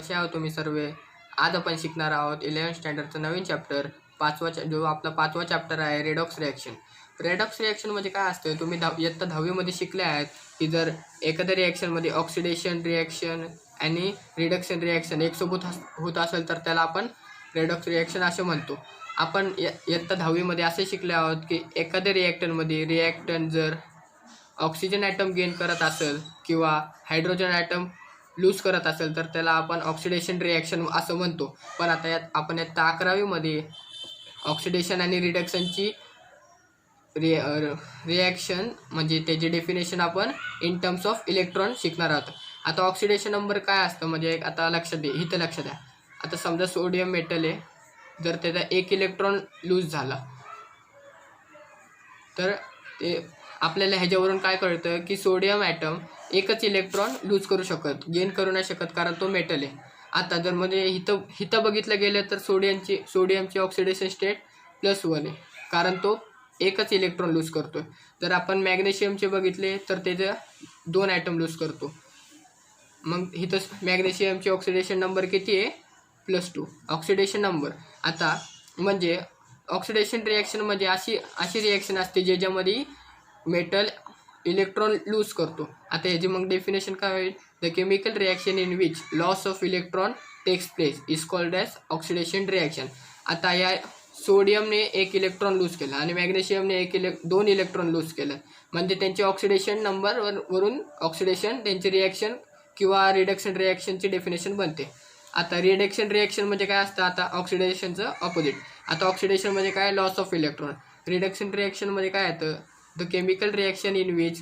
कसे आहोत तुम्ही सर्व? आज आपण शिकणार आहोत 11th स्टँडर्डचं नवीन चॅप्टर, जो आपला 5वा चॅप्टर आहे, रेडॉक्स रिॲक्शन. रेडॉक्स रिॲक्शन म्हणजे काय असतं? तुम्ही इयत्ता 10वीमध्ये शिकले आहेत की जर एखाद्या रिॲक्शनमध्ये ऑक्सिडेशन रिॲक्शन आणि रिडक्शन रिॲक्शन एकसोबत होत असेल तर त्याला आपण रेडॉक्स रिॲक्शन असे म्हणतो. आपण इयत्ता 10वीमध्ये असे शिकले आहोत की एखाद्या रिॲक्टरमध्ये रिॲक्टंट जर ऑक्सिजन ॲटम गेन करत असेल किंवा हायड्रोजन ॲटम लूज करत असेल तर त्याला आपण ऑक्सिडेशन रिॲक्शन असं म्हणतो. पण आता आपण इयत्ता 11वीमध्ये ऑक्सिडेशन आणि रिडक्शनची रिॲक्शन म्हणजे त्याची डेफिनेशन आपण इन टर्म्स ऑफ इलेक्ट्रॉन शिकणार आहोत. आता ऑक्सिडेशन नंबर काय असतं म्हणजे आता लक्षात द्या. आता समजा सोडियम मेटल आहे, जर त्याचा एक इलेक्ट्रॉन लूज झाला तर ते आपल्याला ह्याच्यावरून काय कळतं की सोडियम ॲटम एकच इलेक्ट्रॉन लूज करू गेन करू नाही शकत, कारण तो मेटल आहे. आता जर म्हणजे हिथं बघितलं गेलं तर सोडियमची ऑक्सिडेशन स्टेट +1 आहे, कारण तो एकच इलेक्ट्रॉन लूज करतो. जर आपण मॅग्नेशियमचे बघितले तर त्याचं 2 ॲटम लूज करतो. मग इथं मॅग्नेशियमची ऑक्सिडेशन नंबर किती आहे? +2 ऑक्सिडेशन नंबर. आता म्हणजे ऑक्सिडेशन रिॲक्शन म्हणजे अशी रिॲक्शन असते ज्याच्यामध्ये मेटल इलेक्ट्रॉन लूज करतो. आता ह्याची मग डेफिनेशन काय होईल? The chemical reaction in which loss of electron takes place is called as oxidation reaction. आता या सोडियमने एक इलेक्ट्रॉन लूज केला आणि मॅग्नेशियमने 2 इलेक्ट्रॉन लूज केलं, म्हणजे त्यांचे ऑक्सिडेशन नंबर वरून ऑक्सिडेशन त्यांची रिॲक्शन किंवा रिडक्शन रिॲक्शनची डेफिनेशन बनते. आता रिडक्शन रिॲक्शन म्हणजे काय असतं? आता ऑक्सिडेशनचं ऑपोजिट. आता ऑक्सिडेशन म्हणजे काय? Loss of electron. Reduction reaction म्हणजे काय येतं? The chemical reaction in which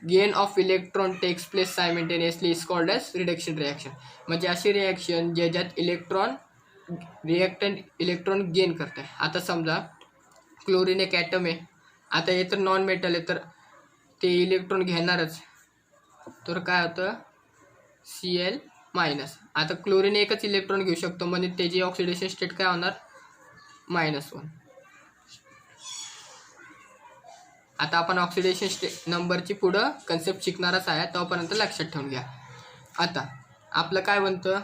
gain of electron takes place simultaneously is called as reduction reaction. म्हणजे अशी रिॲक्शन ज्याच्यात रिॲक्टंट इलेक्ट्रॉन गेन करत आहे. आता समजा क्लोरीन एक ॲटम आहे, आता हे तर नॉन मेटल आहे तर ते इलेक्ट्रॉन घेणारच, तर काय होतं? Cl-. आता क्लोरीन एकच इलेक्ट्रॉन घेऊ शकतो, म्हणजे त्याची ऑक्सिडेशन स्टेट काय होणार? -1. आता आपण ऑक्सिडेशन नंबरची पुढं कन्सेप्ट शिकणारच आहे, तोपर्यंत लक्षात ठेवून घ्या. आता आपलं काय बनतं?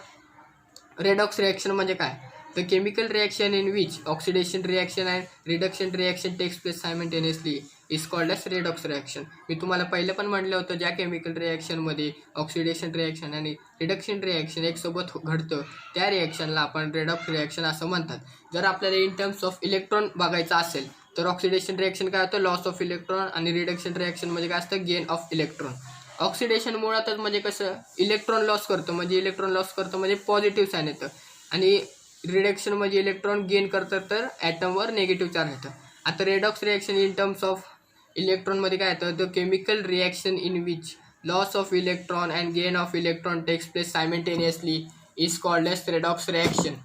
रेडॉक्स रिॲक्शन म्हणजे काय? The chemical reaction in which oxidation reaction and reduction reaction takes place simultaneously is called as redox reaction. मी तुम्हाला पहिलं पण म्हटलं होतं, ज्या केमिकल रिॲक्शनमध्ये ऑक्सिडेशन रिॲक्शन आणि रिडक्शन रिॲक्शन एकसोबत घडतं त्या रिॲक्शनला आपण रेडॉक्स रिॲक्शन असं म्हणतात. जर आपल्याला इन टर्म्स ऑफ इलेक्ट्रॉन बघायचं असेल तर ऑक्सिडेशन रिॲक्शन काय होतं? Loss of electron. आणि रिडक्शन रिॲक्शन म्हणजे काय असतं? Gain of electron. ऑक्सिडेशन मुळातच म्हणजे कसं? इलेक्ट्रॉन लॉस करतो, म्हणजे पॉझिटिव्ह साईन येतं. आणि रिडक्शन म्हणजे इलेक्ट्रॉन गेन करतं तर ॲटमवर निगेटिव्ह चार्ज येतं. आता redox reaction in terms of इलेक्ट्रॉनमध्ये काय येतं? The chemical reaction in which loss of electron and gain of electron takes place simultaneously is called as redox reaction.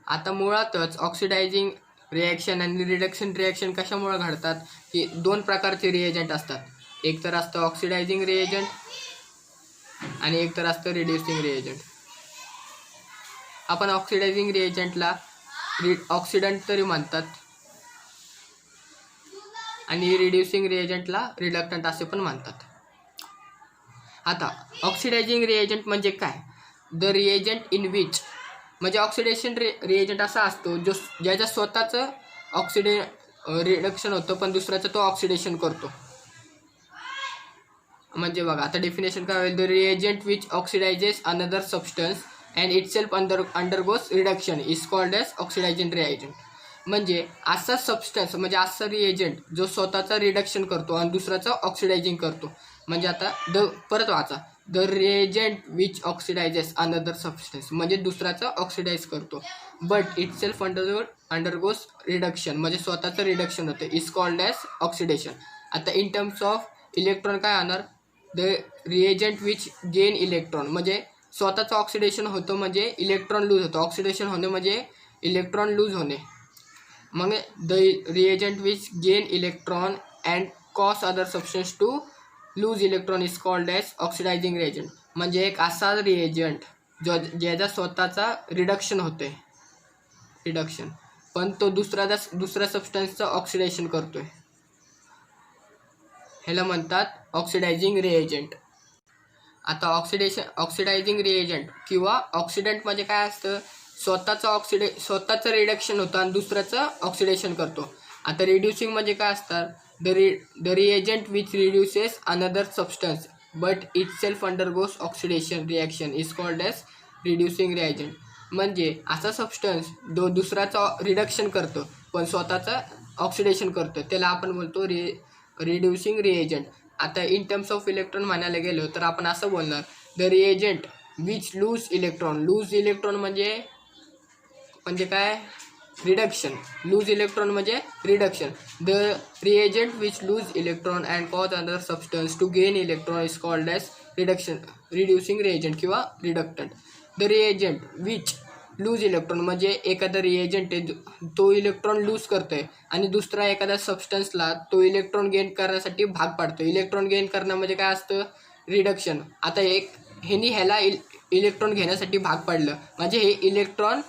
आता मुळातच ऑक्सिडायझिंग रिॲक्शन आणि रिडक्शन रिॲक्शन कशामुळे घडतात की 2 प्रकारचे रिएजंट असतात. एक तर असतं ऑक्सिडायझिंग रिएजंट आणि एक तर असतं रिड्युसिंग रिएजंट. आपण ऑक्सिडायझिंग रिएजंटला ऑक्सिडंट तरी म्हणतात आणि रिड्युसिंग रिएजंटला रिडक्टंट असे पण म्हणतात. आता ऑक्सिडायझिंग रिएजंट म्हणजे काय? द रिएजंट इन विच म्हणजे ऑक्सिडेशन रिएजंट असा असतो ज्याच्या स्वतःचं रिडक्शन होतं पण दुसऱ्याचं तो ऑक्सिडेशन करतो. म्हणजे बघा आता डेफिनेशन काय होईल? The reagent which oxidises another substance and itself undergoes reduction is called as oxidising reagent. म्हणजे असा सबस्टन्स म्हणजे असा रिएजंट जो स्वतःचा रिडक्शन करतो आणि दुसऱ्याचं ऑक्सिडायझिंग करतो. म्हणजे आता परत वाचा, the reagent which oxidises another substance म्हणजे दुसऱ्याचं ऑक्सिडाइज करतो, बट इटसेल्फ अंडरगोस रिडक्शन म्हणजे स्वतःचं रिडक्शन होतं, इज कॉल्ड ॲज ऑक्सिडेशन. आता इन टर्म्स ऑफ इलेक्ट्रॉन काय होणार? The reagent which gain electron म्हणजे स्वतःचं ऑक्सिडेशन होतं म्हणजे इलेक्ट्रॉन लूज होतं. ऑक्सिडेशन होणे म्हणजे इलेक्ट्रॉन लूज होणे. मग the reagent which gain electron and cause other substance to lose electron is called as oxidising reagent. म्हणजे एक असा रिएजंट ज्याचा स्वतःचा रिडक्शन होते पण तो दुसऱ्या सबस्टन्सचं ऑक्सिडेशन करतोय, ह्याला म्हणतात ऑक्सिडायझिंग रिएजंट. आता ऑक्सिडायझिंग रिएजंट किंवा ऑक्सिडंट म्हणजे काय असतं, स्वतःचं रिडक्शन होतं आणि दुसऱ्याचं ऑक्सिडेशन करतो. आता रिड्युसिंग म्हणजे काय असतात, the reagent which reduces another substance but itself undergoes oxidation reaction is called as reducing reagent. म्हणजे असा सबस्टन्स दुसऱ्याचं रिडक्शन करतो पण स्वतःचं ऑक्सिडेशन करतो, त्याला आपण बोलतो रिड्युसिंग रिएजंट. आता इन टर्म्स ऑफ इलेक्ट्रॉन म्हणायला गेलो तर आपण असं बोलणार, the reagent which lose electron म्हणजे काय, रिडक्शन. लूज इलेक्ट्रॉन म्हणजे reduction. The reagent which lose electron and cause other substance to gain electron is called as reducing reagent किंवा reductant. The reagent which lose electron म्हणजे एखादा reagent आहे तो electron lose करतोय आणि दुसरा एखाद्या सबस्टन्सला तो इलेक्ट्रॉन गेन करण्यासाठी भाग पाडतो. इलेक्ट्रॉन गेन करणं म्हणजे काय असतं, रिडक्शन. आता ह्याला इलेक्ट्रॉन घेण्यासाठी भाग पाडलं म्हणजे हे इलेक्ट्रॉन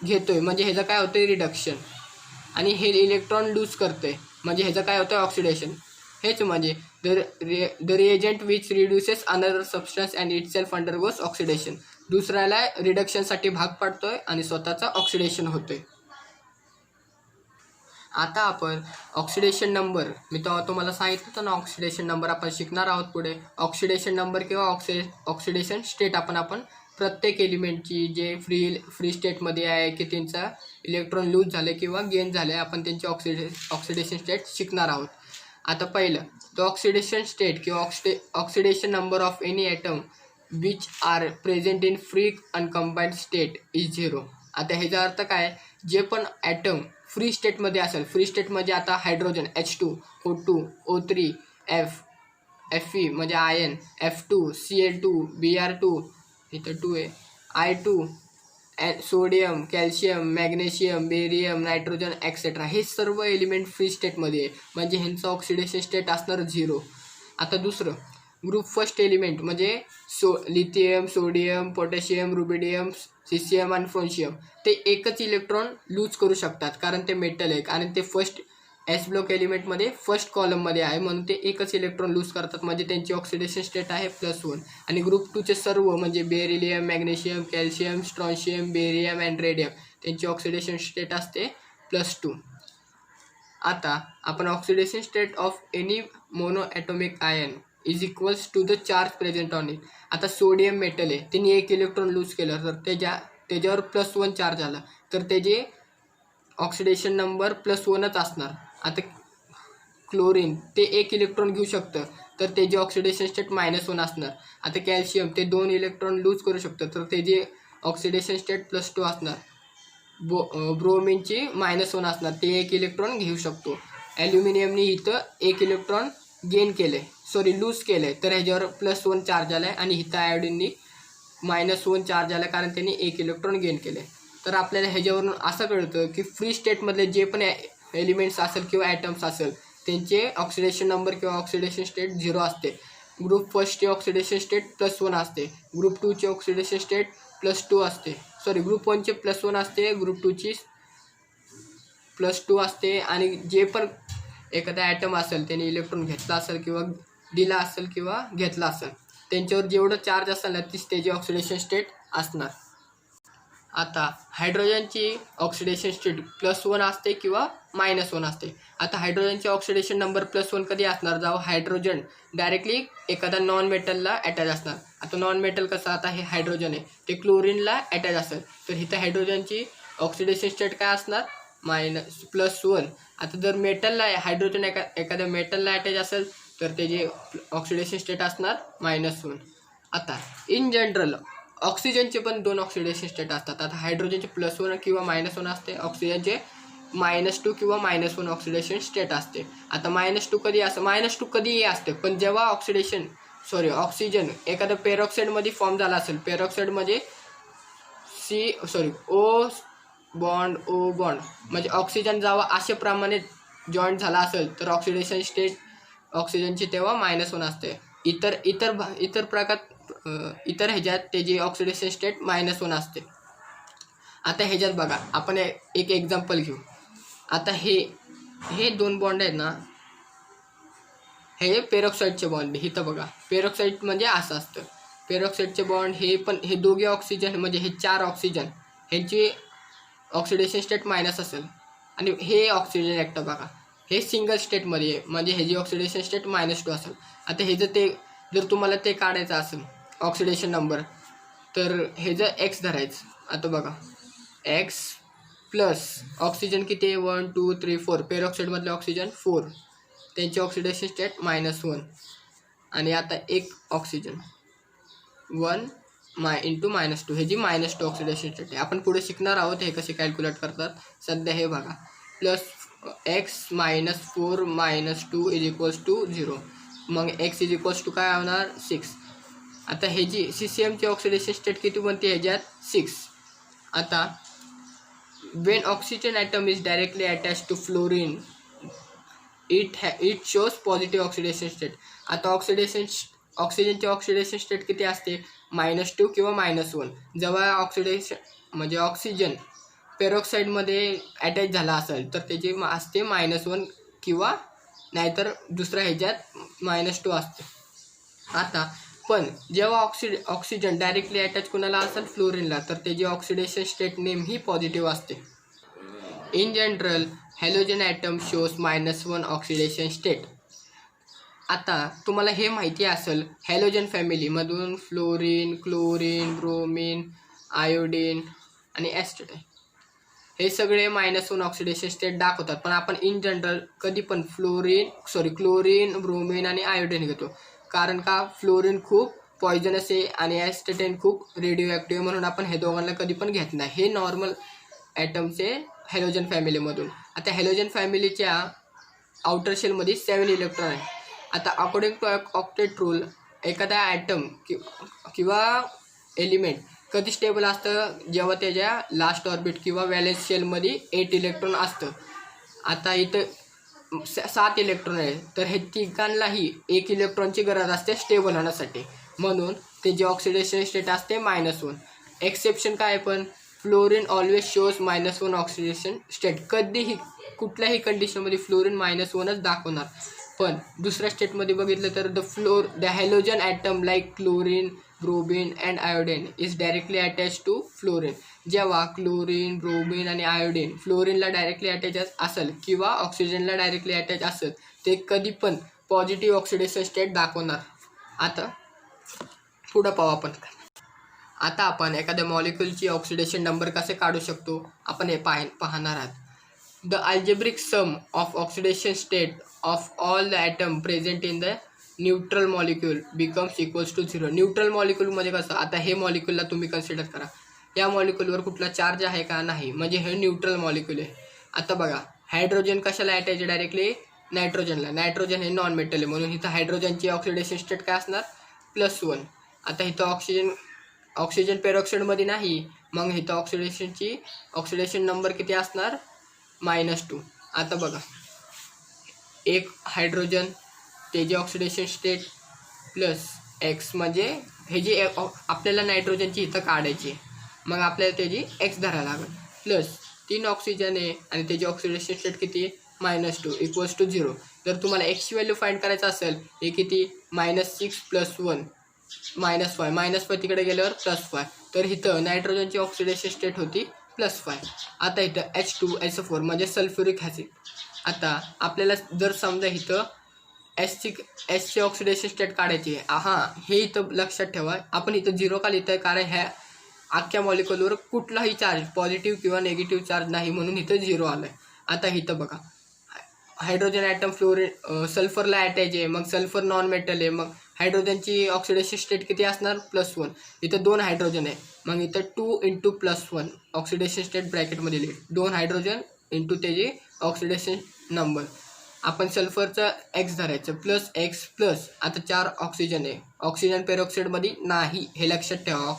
घेतोय म्हणजे ह्याचं काय होतं, रिडक्शन. आणि हे इलेक्ट्रॉन लूज करतोय म्हणजे ह्याचं काय होतं, ऑक्सिडेशन. हेच म्हणजे the reagent which reduces another substance and it self undergoes oxidation. दुसऱ्याला रिडक्शनसाठी भाग पाडतोय आणि स्वतःचा ऑक्सिडेशन होतोय. आता आपण ऑक्सिडेशन नंबर, मी तुम्हाला सांगितलं होतं ना, ऑक्सिडेशन नंबर आपण शिकणार आहोत पुढे. ऑक्सिडेशन नंबर किंवा ऑक्सिडेशन स्टेट आपण प्रत्येक एलिमेंटची जे फ्री स्टेटमध्ये आहे की त्यांचा इलेक्ट्रॉन लूज झाले किंवा गेन झाले, आपण त्यांची ऑक्सिडेशन स्टेट शिकणार आहोत. आता पहिलं, द ऑक्सिडेशन स्टेट किंवा oxidation number of any atom which are present in free uncombined state is 0. आता ह्याचा अर्थ काय, जे पण ॲटम फ्री स्टेटमध्ये असेल, फ्री स्टेट म्हणजे आता hydrogen H2, O2, O3, Fe म्हणजे आयन, F2, Cl2, Br2, इथं 2 आहे, I2, sodium, calcium, magnesium, barium, nitrogen etcetera, हे सर्व एलिमेंट फ्री स्टेटमध्ये आहे म्हणजे ह्यांचं ऑक्सिडेशन स्टेट असणार 0. आता दुसरं, ग्रुप फर्स्ट एलिमेंट म्हणजे लिथियम, सोडियम, पोटॅशियम, रुबिडियम, सिसियम आणि फ्रोन्शियम, ते एकच इलेक्ट्रॉन लूज करू शकतात कारण ते मेटल आहे आणि ते फर्स्ट एस ब्लॉक एलिमेंटमध्ये फर्स्ट कॉलममध्ये आहे म्हणून ते एकच इलेक्ट्रॉन लूज करतात म्हणजे त्यांची ऑक्सिडेशन स्टेट आहे +1. आणि ग्रुप 2चे सर्व म्हणजे beryllium, magnesium, calcium, strontium, barium and radium, त्यांची ऑक्सिडेशन स्टेट असते +2. आता आपण oxidation state of any monoatomic ion is equals to the charge present on it. आता सोडियम मेटल आहे, त्यांनी एक इलेक्ट्रॉन लूज केलं तर त्याच्यावर +1 चार्ज आला तर त्याचे ऑक्सिडेशन नंबर +1च असणार. आता क्लोरीन ते एक इलेक्ट्रॉन घेऊ शकतं तर त्याची ऑक्सिडेशन स्टेट -1 असणार. आता कॅल्शियम ते 2 इलेक्ट्रॉन लूज करू शकतं तर त्याची ऑक्सिडेशन स्टेट +2 असणार. ब्रोमिनची -1 असणार, ते एक इलेक्ट्रॉन घेऊ शकतो. ॲल्युमिनियमने इथं एक इलेक्ट्रॉन लूज केले तर ह्याच्यावर +1 चार्ज आला आहे आणि इथं आयोडीननी -1 चार्ज आला कारण त्यांनी एक इलेक्ट्रॉन गेन केले. तर आपल्याला ह्याच्यावरून असं कळतं की फ्री स्टेटमधले जे पण एलिमेंट्स असेल किंवा ॲटम्स असेल त्यांचे ऑक्सिडेशन नंबर किंवा ऑक्सिडेशन स्टेट 0 असते. ग्रुप फर्स्टची ऑक्सिडेशन स्टेट +1 असते, ग्रुप 2ची ऑक्सिडेशन स्टेट +2 असते, ग्रुप 1चे +1 असते, ग्रुप 2ची +2 असते. आणि जे पण एखादा ॲटम असेल त्याने इलेक्ट्रॉन घेतला असेल किंवा दिला असेल किंवा घेतला असेल त्यांच्यावर जेवढं चार्ज असेल ना तीच त्याची ऑक्सिडेशन स्टेट असणार. आता हायड्रोजनची ऑक्सिडेशन स्टेट +1 असते किंवा -1 असते. आता हायड्रोजनची ऑक्सिडेशन नंबर +1 कधी असणार, जेव्हा हायड्रोजन डायरेक्टली एखादा नॉन मेटलला अटॅच असणार. आता नॉन मेटल कसं, आता हे हायड्रोजन आहे ते क्लोरीनला अटॅच असेल तर इथं हायड्रोजनची ऑक्सिडेशन स्टेट काय असणार, +1. आता जर मेटलला हायड्रोजन एखाद्या मेटलला अटॅच असेल तर त्याची ऑक्सिडेशन स्टेट असणार -1. आता इन जनरल ऑक्सिजनचे पण 2 ऑक्सिडेशन स्टेट असतात. आता हायड्रोजनचे +1 किंवा -1 असते, ऑक्सिजनचे -2 किंवा -1 ऑक्सिडेशन स्टेट असते. आता -2 कधी असं, -2 कधीही असते पण जेव्हा ऑक्सिजन एखाद्या पेरॉक्साईडमध्ये फॉर्म झाला असेल, पेरॉक्साईडमध्ये O बॉन्ड म्हणजे ऑक्सिजन जेव्हा अशाप्रमाणे जॉईंट झाला असेल तर ऑक्सिडेशन स्टेट ऑक्सिजनची तेव्हा -1 असते. इतर ह्याच्यात त्याची ऑक्सिडेशन स्टेट -1 असते. आता ह्याच्यात बघा आपण एक एक्झाम्पल घेऊ. आता हे 2 बॉन्ड आहेत ना, हे पेरॉक्साईडचे बॉन्ड. इथं बघा पेरॉक्साईड म्हणजे असं असतं पेरॉक्साईडचे बॉन्ड हे दोघे ऑक्सिजन म्हणजे हे 4 ऑक्सिजन ह्यांची ऑक्सिडेशन स्टेट मायनस असेल आणि हे ऑक्सिजन एकटं बघा हे सिंगल स्टेटमध्ये आहे म्हणजे ह्याची ऑक्सिडेशन स्टेट -2 असेल. आता हे जर तुम्हाला ते काढायचं असेल ऑक्सिडेशन नंबर तर हे जर एक्स धरायचं. आता बघा एक्स प्लस ऑक्सिजन किती आहे 1 2 3 4 पेरॉक्साईडमधले ऑक्सिजन 4 त्यांची ऑक्सिडेशन स्टेट -1 आणि आता एक ऑक्सिजन 1 इंटू -2 हे जी -2 ऑक्सिडेशन स्टेट आहे. आपण पुढे शिकणार आहोत हे कसे कॅल्क्युलेट करतात. सध्या हे बघा plus x -4 -2 is equals to 0. मग एक्स इज इक्वल्स टू काय होणार 6. आता हे जी CCMची ऑक्सिडेशन स्टेट किती बनते ह्याच्यात 6. आता when oxygen atom is directly attached to fluorine it shows positive oxidation state. आता ऑक्सिजनची ऑक्सिडेशन स्टेट किती असते -2 किंवा -1. जेव्हा ऑक्सिडेशन म्हणजे ऑक्सिजन पेरॉक्साईडमध्ये अटॅच झाला असेल तर त्याची असते -1 किंवा नाहीतर दुसऱ्या ह्याच्यात -2 असते. आता पण जेव्हा ऑक्सिजन डायरेक्टली अटॅच कोणाला असेल फ्लोरिनला तर त्याची ऑक्सिडेशन स्टेट नेम ही पॉझिटिव्ह असते. In general halogen atom shows -1 oxidation state. आता तुम्हाला हे माहिती असेल हॅलोजन फॅमिलीमधून फ्लोरीन क्लोरीन ब्रोमीन आयोडीन आणि ॲस्टेटाईन हे सगळे -1 ऑक्सिडेशन स्टेट दाखवतात. पण आपण इन जनरल कधी पण क्लोरीन ब्रोमीन आणि आयोडीन घेतो कारण का फ्लोरीन खूप पॉयझनस आहे आणि ॲस्टेटाईन खूप रेडिओ ॲक्टिव्ह म्हणून आपण हे दोघांना कधी पण घेत नाही. हे नॉर्मल ॲटमचे हॅलोजन फॅमिलीमधून. आता हॅलोजन फॅमिलीच्या आउटर शेलमध्ये 7 इलेक्ट्रॉन आहे. आता अकॉर्डिंग टू ऑक्टेट रूल एखादा ॲटम किंवा एलिमेंट कधी स्टेबल असतं जेव्हा त्याच्या लास्ट ऑर्बिट किंवा व्हॅलेन्स शेलमध्ये 8 इलेक्ट्रॉन असतं. आता इथं 7 इलेक्ट्रॉन आहे तर हे तिघांनाही 1 इलेक्ट्रॉनची गरज असते स्टेबल होण्यासाठी म्हणून त्याची ऑक्सिडेशन स्टेट असते -1. एक्सेप्शन काय पण fluorine always shows -1 oxidation state. कधीही कुठल्याही कंडिशनमध्ये फ्लोरीन -1च दाखवणार. पण दुसऱ्या स्टेटमध्ये बघितलं तर the halogen atom like chlorine bromine and iodine is directly attach to fluorine. जेव्हा क्लोरीन ब्रोमीन आणि आयोडीन फ्लोरीनला डायरेक्टली अटॅच असेल किंवा ऑक्सिजनला डायरेक्टली अटॅच असेल ते कधी पण पॉझिटिव्ह ऑक्सिडेशन स्टेट दाखवणार. आता पुढं पाहू आपण. आता आपण एखाद्या मॉलिक्युलची ऑक्सिडेशन नंबर कसे काढू शकतो आपण हे पाहणार आहात. The algebraic sum of oxidation state of all the atom present in the neutral molecule becomes equals to 0. Neutral मॉलिक्यूलमध्ये कसं आता हे मॉलिक्यूलला तुम्ही कन्सिडर करा या मॉलिक्यूलवर कुठला चार्ज आहे का नाही म्हणजे हे न्यूट्रल मॉलिक्यूल आहे. आता बघा हायड्रोजन कशाला अटॅच डायरेक्टली नायट्रोजनला. नायट्रोजन हे नॉन मेटल आहे म्हणून इथं हायड्रोजनची ऑक्सिडेशन स्टेट काय असणार +1. आता इथं ऑक्सिजन पेरॉक्साईडमध्ये नाही मग इथं ऑक्सिडेशन नंबर किती असणार -2. आता बघा एक हायड्रोजन त्याची ऑक्सिडेशन स्टेट +x म्हणजे हे जी आपल्याला नायट्रोजनची इथं काढायची मग आपल्याला त्याची x धरायला लागेल. +3 ऑक्सिजन आहे आणि त्याची ऑक्सिडेशन स्टेट किती -2 इक्वल्स टू 0. जर तुम्हाला एक्सची व्हॅल्यू फाइंड करायचं असेल हे किती -6 + 1 -5 तिकडे गेल्यावर +5 तर इथं नायट्रोजनची ऑक्सिडेशन स्टेट होती +5. आता इथं H2SO4 म्हणजे सल्फ्युरिक ॲसिड. आता आपल्याला जर समजा इथं एसची ऑक्सिडेशन स्टेट काढायची आहे हे इथं लक्षात ठेवा. आपण इथं 0 का लिहितं आहे कारण ह्या अख्ख्या मॉलिक्युलवर कुठलाही चार्ज पॉझिटिव्ह किंवा निगेटिव्ह चार्ज नाही म्हणून इथं 0 आलं आहे. आता इथं बघा हायड्रोजन ॲटम सल्फरला अटॅच आहे मग सल्फर नॉन मेटल आहे मग हायड्रोजनची ऑक्सिडेशन स्टेट किती असणार +1. इथं 2 हायड्रोजन आहे मग इथं 2 × +1 ऑक्सिडेशन स्टेट ब्रॅकेटमध्ये लिहिली 2 हायड्रोजन इंटू त्याची ऑक्सिडेशन नंबर. आपण सल्फरचं x धरायचं +x आता 4 ऑक्सिजन आहे. ऑक्सिजन पेरॉक्साईडमध्ये नाही हे लक्षात ठेवा.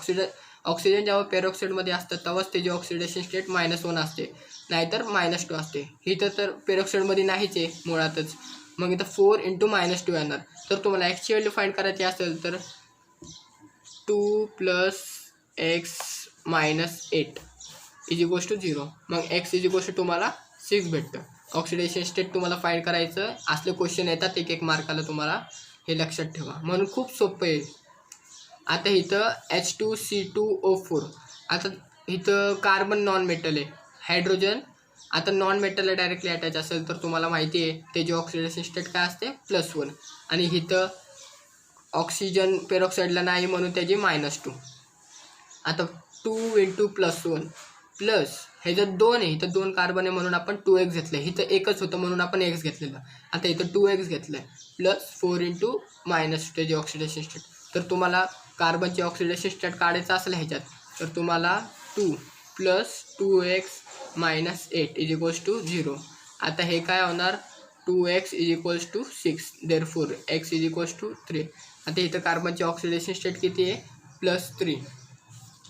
ऑक्सिजन जेव्हा पेरॉक्साईडमध्ये असतं तेव्हाच त्याची ऑक्सिडेशन स्टेट -1 असते नाहीतर -2 असते. इथं तर पेरॉक्साईडमध्ये नाहीच आहे मुळातच मग इथं 4 × -2 येणार. तर तुम्हाला एक्सची व्हॅल्यू फाइंड करायची असेल तर 2 + x - 8 इज इक्वल्स टू 0. मग x इज इक्वल्स टू तुम्हाला 6 भेटतं. ऑक्सिडेशन स्टेट तुम्हाला फाइंड करायचं असले क्वेश्चन येतात एक मार्काला तुम्हाला हे लक्षात ठेवा म्हणून खूप सोपं आहे. आता इथं H2C2O4. आता इथं कार्बन नॉन मेटल आहे, हायड्रोजन आता नॉन मेटलला डायरेक्टली अटॅच असेल तर तुम्हाला माहिती आहे त्याची ऑक्सिडेशन स्टेट काय असते +1. आणि इथं ऑक्सिजन पेरॉक्साईडला नाही म्हणून त्याची -2. आता 2 × +1 प्लस हे जर 2 आहे, इथं 2 कार्बन आहे म्हणून आपण 2x घेतलं, इथं एकच होतं म्हणून आपण x घेतलेलं. आता इथं 2x घेतलं प्लस 4 × -2 त्याची ऑक्सिडेशन स्टेट. तर तुम्हाला कार्बनची ऑक्सिडेशन स्टेट काढायचं असेल ह्याच्यात तर तुम्हाला 2 + 2x - 8 = 0. आता हे काय होणार 2x = 6. Therefore x = 3. आता इथं कार्बनची ऑक्सिडेशन स्टेट किती आहे +3.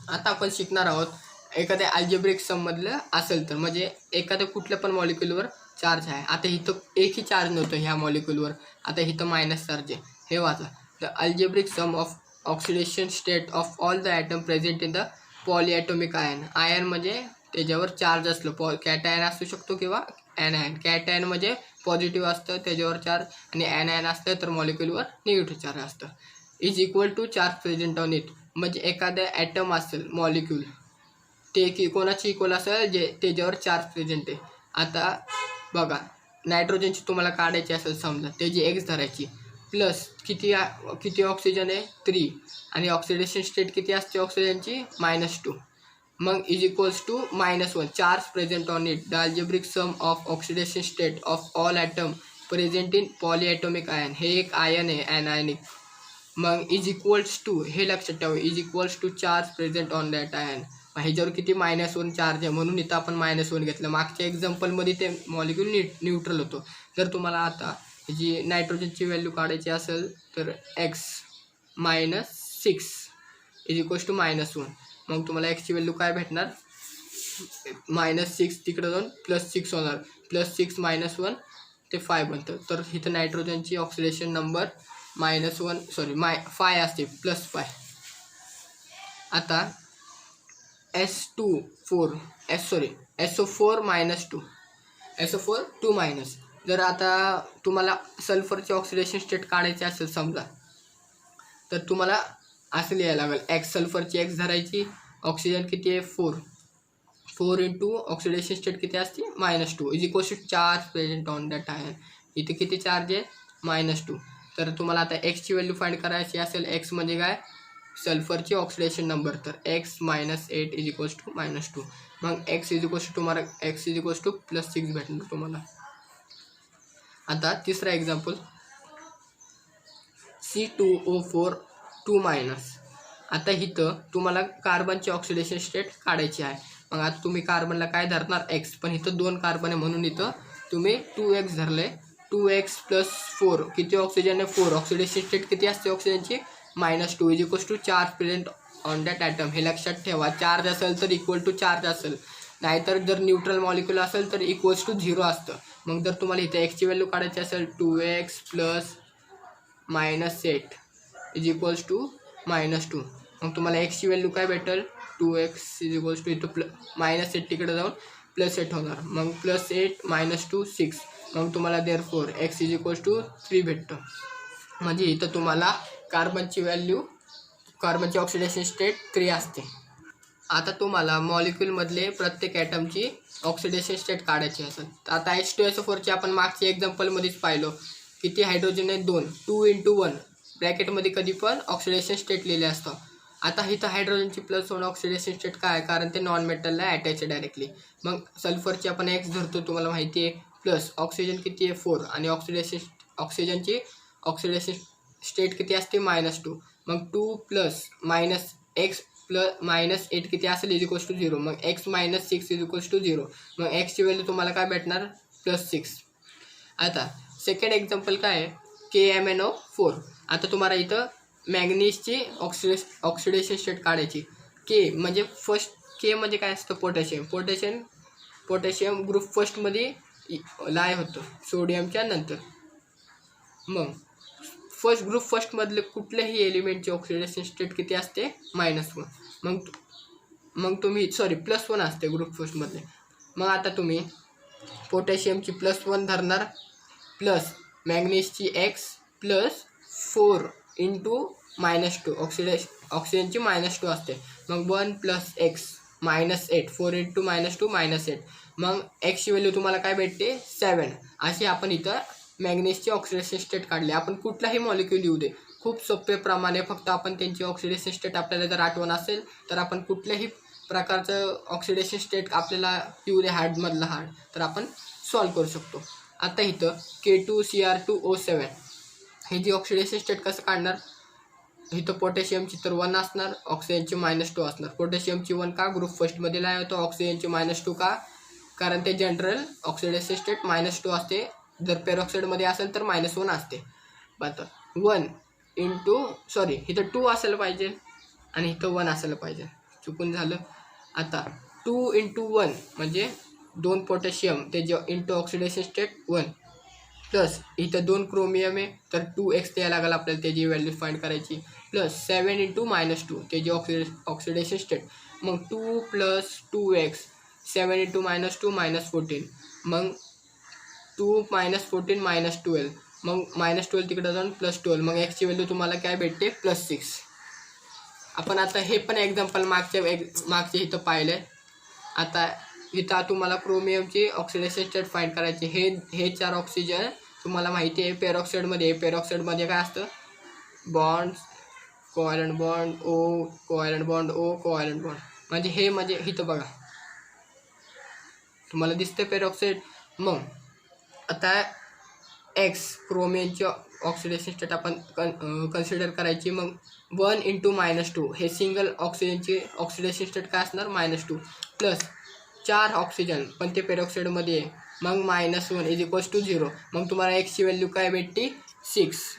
आता आपण शिकणार आहोत एखाद्या अल्जेब्रिक सममधलं असेल तर, म्हणजे एखाद्या कुठल्या पण मॉलिक्युलवर चार्ज आहे. आता इथं एकही चार्ज नव्हतं ह्या मॉलिक्युलवर, आता इथं मायनस चार्ज आहे. हे वाचा, the algebraic sum of oxidation state of all the atom present in the polyatomic ion. Ion म्हणजे त्याच्यावर चार्ज असलं, कॅटायन असू शकतो किंवा ॲनायन. कॅटायन म्हणजे पॉझिटिव्ह असतं त्याच्यावर चार्ज, आणि ॲनायन असतं तर मॉलिक्युलवर निगेटिव्ह चार्ज असतं. = चार्ज प्रेझेंट ऑन इट. म्हणजे एखादं ॲटम असेल मॉलिक्यूल ते की कोणाची इक्वल असेल जे त्याच्यावर चार्ज प्रेझेंट आहे. आता बघा नायट्रोजनची तुम्हाला काढायची असेल समजा, त्याची x धरायची प्लस किती ऑक्सिजन आहे 3, आणि ऑक्सिडेशन स्टेट किती असते ऑक्सिजनची -2. मग = -1 charge present on it. The algebraic sum of oxidation state of all atom present in polyatomic ion. हे एक आयन आहे ॲनायनिक. मग = हे लक्षात ठेवा = charge present on that ion. ह्याच्यावर किती -1 चार्ज आहे म्हणून इथं आपण -1 घेतलं. मागच्या एक्झाम्पलमध्ये ते मॉलिक्यूल न्यूट्रल होतो. जर तुम्हाला आता जी नायट्रोजनची व्हॅल्यू काढायची असेल तर x - 6 = -1. मग तुम्हाला x ची व्हॅल्यू काय भेटणार -6 तिकडे जाऊन +6 होणार. +6 - 1 ते 5 बनतं. तर इथं नायट्रोजनची ऑक्सिडेशन नंबर -5 असते +5. आता SO4 -2. जर आता तुम्हाला सल्फरची ऑक्सिडेशन स्टेट काढायची असेल समजा, तर तुम्हाला असं लिहायला लागेल x सल्फरची x धरायची, ऑक्सिजन किती आहे 4 × ऑक्सिडेशन स्टेट किती असते -2 = charge present on that ion. इथे किती चार्ज आहे -2. तर तुम्हाला आता x ची व्हॅल्यू फाइंड करायची असेल, x म्हणजे काय सल्फरची ऑक्सिडेशन नंबर, तर x - 8 = -2. मग x = +6 भेटणार तुम्हाला. आता तिसरा एक्झाम्पल C2O4 2-. आता इथं तुम्हाला कार्बनची ऑक्सिडेशन स्टेट काढायची आहे. मग आता तुम्ही कार्बनला काय धरणार x, पण इथं 2 कार्बन आहे म्हणून इथं तुम्ही 2x धरले. 2x + 4 किती ऑक्सिजन आहे 4. ऑक्सिडेशन स्टेट किती असते ऑक्सिजनची -2 = charge present on that atom. हे लक्षात ठेवा, चार्ज असेल तर = चार्ज असेल, नाहीतर जर न्यूट्रल मॉलिक्यूल असेल तर =0 असतं. मग जर तुम्हाला इथे x ची व्हॅल्यू काढायची असेल 2x + -8 = -2. मग तुम्हाला x ची व्हॅल्यू काय भेटेल 2x = इथं -8 तिकडे जाऊन +8 होणार. मग +8 - 2 6. मग तुम्हाला देअरफॉर x = 3 भेटतं. म्हणजे इथं तुम्हाला कार्बनची ऑक्सिडेशन स्टेट 3 असते. आता तुम्हाला मॉलिक्यूलमधले प्रत्येक ॲटमची ऑक्सिडेशन स्टेट काढायची असेल तर आता H2SO4 ची आपण मागच्या एक्झाम्पलमध्येच पाहिलो किती हायड्रोजन आहे 2. 2 × 1 ब्रॅकेटमध्ये कधी पण ऑक्सिडेशन स्टेट लिहिले असतं. आता इथं हायड्रोजनची +1 ऑक्सिडेशन स्टेट काय आहे, कारण ते नॉन मेटलला अटॅच आहे डायरेक्टली. मग सल्फरची आपण x धरतो तुम्हाला माहिती आहे, प्लस ऑक्सिजन किती आहे 4, आणि ऑक्सिजनची ऑक्सिडेशन स्टेट किती असते -2. मग 2 + -x + -8 किती असेल =0. मग x - 6 = 0. मग x ची व्हॅल्यू तुम्हाला काय भेटणार +6. आता सेकंड एक्झाम्पल काय आहे KMnO4. आता तुम्हाला इथं मॅग्नीजची ऑक्सिडेशन स्टेट काढायची. K म्हणजे काय असतं पोटॅशियम ग्रुप फर्स्टमध्ये लाय होतं सोडियमच्या नंतर. मग ग्रुप फर्स्टमधले कुठल्याही एलिमेंटची ऑक्सिडेशन स्टेट किती असते -1. मग तुम्ही +1 असते ग्रुप फर्स्टमधले. मग आता तुम्ही पोटॅशियमची +1 धरणार, प्लस मॅग्नीजची x + 4 × -2 ऑक्सिजनची -2 असते. मग 1 + x -8 4 × -2 -8. मग एक्सची व्हॅल्यू तुम्हाला काय भेटते 7. अशी आपण इथं मॅग्नेसची ऑक्सिडेशन स्टेट काढली. आपण कुठलाही मॉलिक्यूल येऊ दे, खूप सोपे प्रमाणे, फक्त आपण त्यांची ऑक्सिडेशन स्टेट आपल्याला जर आठवण असेल तर आपण कुठल्याही प्रकारचं ऑक्सिडेशन स्टेट आपल्याला येऊ दे हार्डमधला हार्ड, तर आपण सॉल्व करू शकतो. आता इथं K2Cr2O7 हे जी ऑक्सिडेशन स्टेट कसं काढणार, इथं पोटॅशियमची तर 1 असणार, ऑक्सिजनची -2 असणार. पोटॅशियमची 1 का, ग्रुप फर्स्टमध्ये लाय होतो. ऑक्सिजनची -2 का, कारण ते जनरल ऑक्सिडेशन स्टेट -2 असते. जर पेरॉक्साईडमध्ये असेल तर -1 असते. आता 1 × इथं 2 असायला पाहिजे आणि इथं 1 असायला पाहिजे, चुकून झालं. आता 2 × 1 म्हणजे 2 पोटॅशियम, ते J into oxidation state 1, plus इथं 2 क्रोमियम आहे तर 2x द्यायला लागेल आपल्याला, त्याची व्हॅल्यू फाइंड करायची. प्लस 7 × -2 त्याची ऑक्सिडेशन स्टेट. मग 2 + 2x 7 × -2 -14. मग 2 - 14 -12. मग -12 तिकडे जाऊन +12. मग एक्सची व्हॅल्यू तुम्हाला काय भेटते +6. आपण आता हे पण एक्झाम्पल मागचे इथं पाहिलं आहे. आता इथं तुम्हाला क्रोमियमची ऑक्सिडेशन स्टेट फाइंड करायची. हे 4 ऑक्सिजन तुम्हाला माहिती आहे पेरॉक्साईडमध्ये. पेरॉक्साईडमध्ये काय असतं, bonds, covalent bond O, covalent bond O, covalent bond. म्हणजे हे म्हणजे इथं बघा तुम्हाला दिसतं पेरॉक्साईड. मग आता एक्स क्रोमियमची ऑक्सिडेशन स्टेट आपण कन्सिडर करायची. मग 1 × -2 हे सिंगल ऑक्सिजनची ऑक्सिडेशन स्टेट काय असणार -2, प्लस 4 ऑक्सिजन पण ते पेरॉक्साईडमध्ये आहे. मग -1 = 0. मग तुम्हाला एक्सची व्हॅल्यू काय भेटते 6.